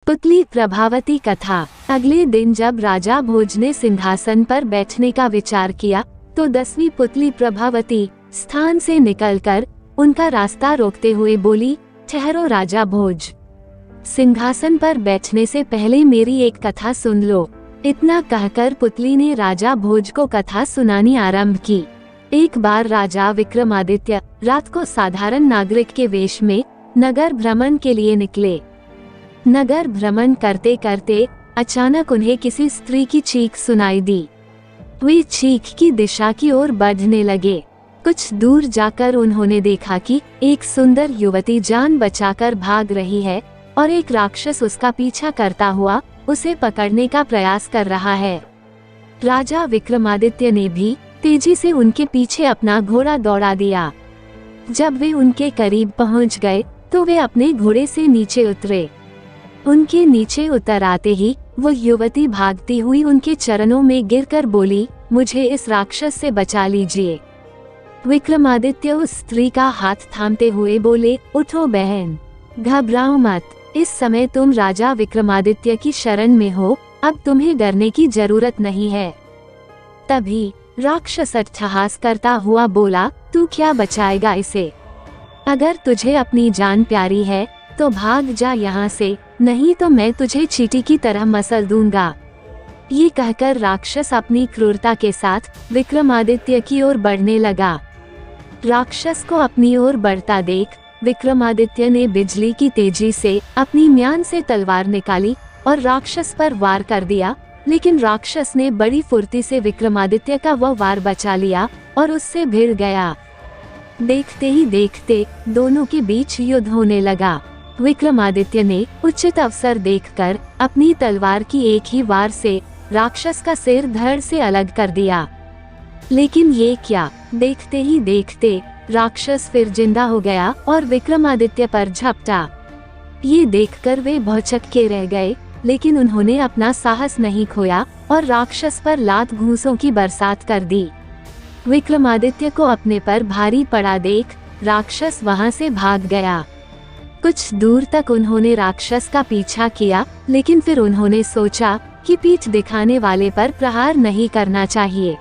पुतली प्रभावती कथा। अगले दिन जब राजा भोज ने सिंहासन पर बैठने का विचार किया तो 10वीं पुतली प्रभावती स्थान से निकलकर उनका रास्ता रोकते हुए बोली, ठहरो राजा भोज, सिंहासन पर बैठने से पहले मेरी एक कथा सुन लो। इतना कहकर पुतली ने राजा भोज को कथा सुनानी आरंभ की। एक बार राजा विक्रमादित्य रात को साधारण नागरिक के वेश में नगर भ्रमण के लिए निकले। नगर भ्रमण करते करते अचानक उन्हें किसी स्त्री की चीख सुनाई दी। वे चीख की दिशा की ओर बढ़ने लगे। कुछ दूर जाकर उन्होंने देखा कि एक सुंदर युवती जान बचाकर भाग रही है और एक राक्षस उसका पीछा करता हुआ उसे पकड़ने का प्रयास कर रहा है। राजा विक्रमादित्य ने भी तेजी से उनके पीछे अपना घोड़ा दौड़ा दिया। जब वे उनके करीब पहुंच गए तो वे अपने घोड़े से नीचे उतरे। उनके नीचे उतर आते ही वो युवती भागती हुई उनके चरणों में गिरकर बोली, मुझे इस राक्षस से बचा लीजिए। विक्रमादित्य उस स्त्री का हाथ थामते हुए बोले, उठो बहन, घबराओ मत, इस समय तुम राजा विक्रमादित्य की शरण में हो, अब तुम्हें डरने की जरूरत नहीं है। तभी राक्षस अट्टहास करता हुआ बोला, तू क्या बचाएगा इसे? अगर तुझे अपनी जान प्यारी है तो भाग जा यहाँ से, नहीं तो मैं तुझे चींटी की तरह मसल दूंगा। ये कहकर राक्षस अपनी क्रूरता के साथ विक्रमादित्य की ओर बढ़ने लगा। राक्षस को अपनी ओर बढ़ता देख विक्रमादित्य ने बिजली की तेजी से अपनी म्यान से तलवार निकाली और राक्षस पर वार कर दिया, लेकिन राक्षस ने बड़ी फुर्ती से विक्रमादित्य का वह वार बचा लिया और उससे भिड़ गया। देखते ही देखते दोनों के बीच युद्ध होने लगा। विक्रमादित्य ने उचित अवसर देखकर अपनी तलवार की एक ही वार से राक्षस का सिर धड़ से अलग कर दिया। लेकिन ये क्या, देखते ही देखते राक्षस फिर जिंदा हो गया और विक्रमादित्य पर झपटा। ये देखकर वे भौचक्के रह गए, लेकिन उन्होंने अपना साहस नहीं खोया और राक्षस पर लात घूंसों की बरसात कर दी। विक्रमादित्य को अपने पर भारी पड़ा देख राक्षस वहां से भाग गया। कुछ दूर तक उन्होंने राक्षस का पीछा किया, लेकिन फिर उन्होंने सोचा कि पीठ दिखाने वाले पर प्रहार नहीं करना चाहिए।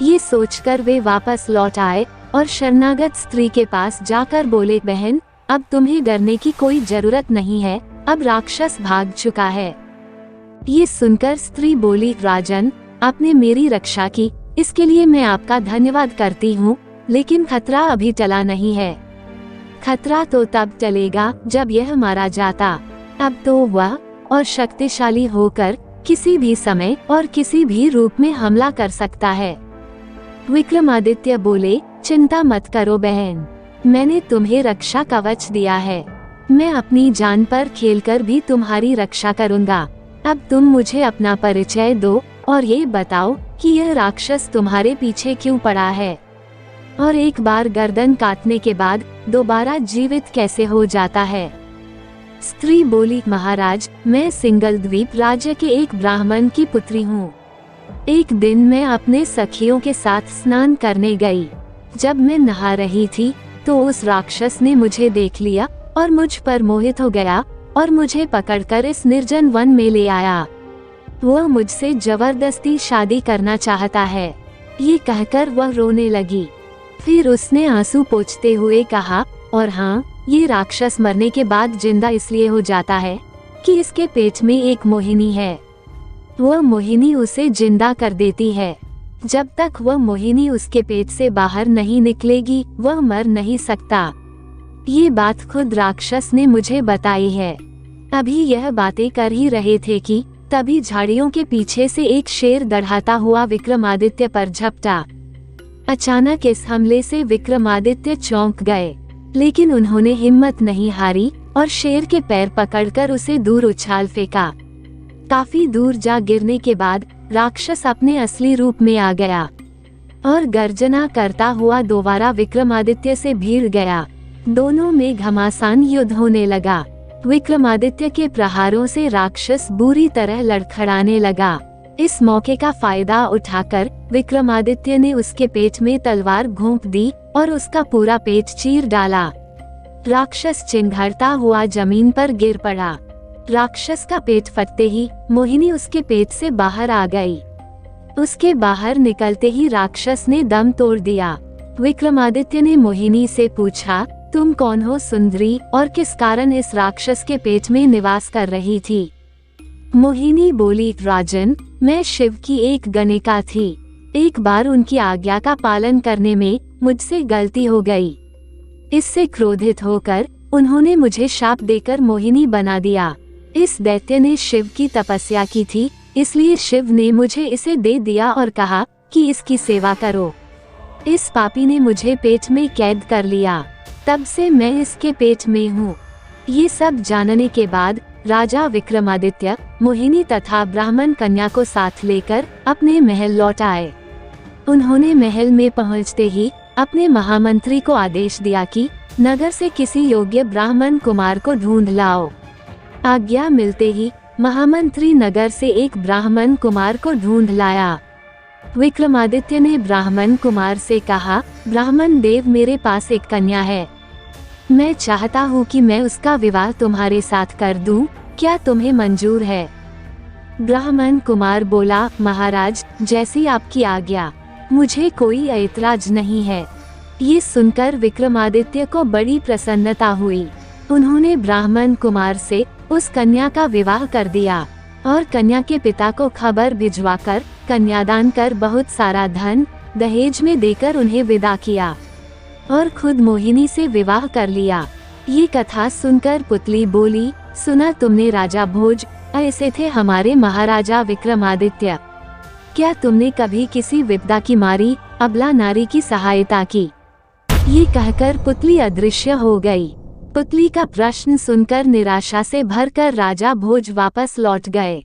ये सोचकर वे वापस लौट आए और शरणागत स्त्री के पास जाकर बोले, बहन, अब तुम्हें डरने की कोई जरूरत नहीं है, अब राक्षस भाग चुका है। ये सुनकर स्त्री बोली, राजन, आपने मेरी रक्षा की, इसके लिए मैं आपका धन्यवाद करती हूँ, लेकिन खतरा अभी टला नहीं है। खतरा तो तब टलेगा जब यह मारा जाता। अब तो वह और शक्तिशाली होकर किसी भी समय और किसी भी रूप में हमला कर सकता है। विक्रमादित्य बोले, चिंता मत करो बहन, मैंने तुम्हें रक्षा कवच दिया है। मैं अपनी जान पर खेलकर भी तुम्हारी रक्षा करूंगा। अब तुम मुझे अपना परिचय दो और ये बताओ कि यह राक्षस तुम्हारे पीछे क्यों पड़ा है, और एक बार गर्दन काटने के बाद दोबारा जीवित कैसे हो जाता है। स्त्री बोली, महाराज, मैं सिंगल द्वीप राज्य के एक ब्राह्मण की पुत्री हूँ। एक दिन मैं अपने सखियों के साथ स्नान करने गई। जब मैं नहा रही थी तो उस राक्षस ने मुझे देख लिया और मुझ पर मोहित हो गया और मुझे पकड़कर इस निर्जन वन में ले आया। वह मुझसे जबरदस्ती शादी करना चाहता है। ये कहकर वह रोने लगी। फिर उसने आंसू पोंछते हुए कहा, और हाँ, ये राक्षस मरने के बाद जिंदा इसलिए हो जाता है कि इसके पेट में एक मोहिनी है। वह मोहिनी उसे जिंदा कर देती है। जब तक वह मोहिनी उसके पेट से बाहर नहीं निकलेगी वह मर नहीं सकता। ये बात खुद राक्षस ने मुझे बताई है। अभी यह बातें कर ही रहे थे कि तभी झाड़ियों के पीछे से एक शेर दौड़ाता हुआ विक्रमादित्य पर झपटा। अचानक इस हमले से विक्रमादित्य चौंक गए, लेकिन उन्होंने हिम्मत नहीं हारी और शेर के पैर पकड़कर उसे दूर उछाल फेंका। काफी दूर जा गिरने के बाद राक्षस अपने असली रूप में आ गया और गर्जना करता हुआ दोबारा विक्रमादित्य से भिड़ गया। दोनों में घमासान युद्ध होने लगा। विक्रमादित्य के प्रहारों से राक्षस बुरी तरह लड़खड़ाने लगा। इस मौके का फायदा उठाकर विक्रमादित्य ने उसके पेट में तलवार घोंप दी और उसका पूरा पेट चीर डाला। राक्षस चिंघाड़ता हुआ जमीन पर गिर पड़ा। राक्षस का पेट फटते ही मोहिनी उसके पेट से बाहर आ गई। उसके बाहर निकलते ही राक्षस ने दम तोड़ दिया। विक्रमादित्य ने मोहिनी से पूछा, तुम कौन हो सुंदरी, और किस कारण इस राक्षस के पेट में निवास कर रही थी? मोहिनी बोली, राजन, मैं शिव की एक गणिका थी। एक बार उनकी आज्ञा का पालन करने में मुझसे गलती हो गई। इससे क्रोधित होकर उन्होंने मुझे शाप देकर मोहिनी बना दिया। इस दैत्य ने शिव की तपस्या की थी, इसलिए शिव ने मुझे इसे दे दिया और कहा कि इसकी सेवा करो। इस पापी ने मुझे पेट में कैद कर लिया, तब से मैं इसके पेट में हूँ। ये सब जानने के बाद राजा विक्रमादित्य मोहिनी तथा ब्राह्मण कन्या को साथ लेकर अपने महल लौट आए। उन्होंने महल में पहुंचते ही अपने महामंत्री को आदेश दिया कि नगर से किसी योग्य ब्राह्मण कुमार को ढूंढ लाओ। आज्ञा मिलते ही महामंत्री नगर से एक ब्राह्मण कुमार को ढूंढ लाया। विक्रमादित्य ने ब्राह्मण कुमार से कहा, ब्राह्मण देव, मेरे पास एक कन्या है। मैं चाहता हूँ कि मैं उसका विवाह तुम्हारे साथ कर दूं, क्या तुम्हें मंजूर है? ब्राह्मण कुमार बोला, महाराज, जैसी आपकी आज्ञा, मुझे कोई ऐतराज नहीं है। ये सुनकर विक्रमादित्य को बड़ी प्रसन्नता हुई। उन्होंने ब्राह्मण कुमार से उस कन्या का विवाह कर दिया और कन्या के पिता को खबर भिजवाकर कन्यादान कर बहुत सारा धन दहेज में देकर उन्हें विदा किया और खुद मोहिनी से विवाह कर लिया। ये कथा सुनकर पुतली बोली, सुना तुमने राजा भोज, ऐसे थे हमारे महाराजा विक्रमादित्य। क्या तुमने कभी किसी विपदा की मारी अबला नारी की सहायता की? ये कहकर पुतली अदृश्य हो गई। पुतली का प्रश्न सुनकर निराशा से भरकर राजा भोज वापस लौट गए।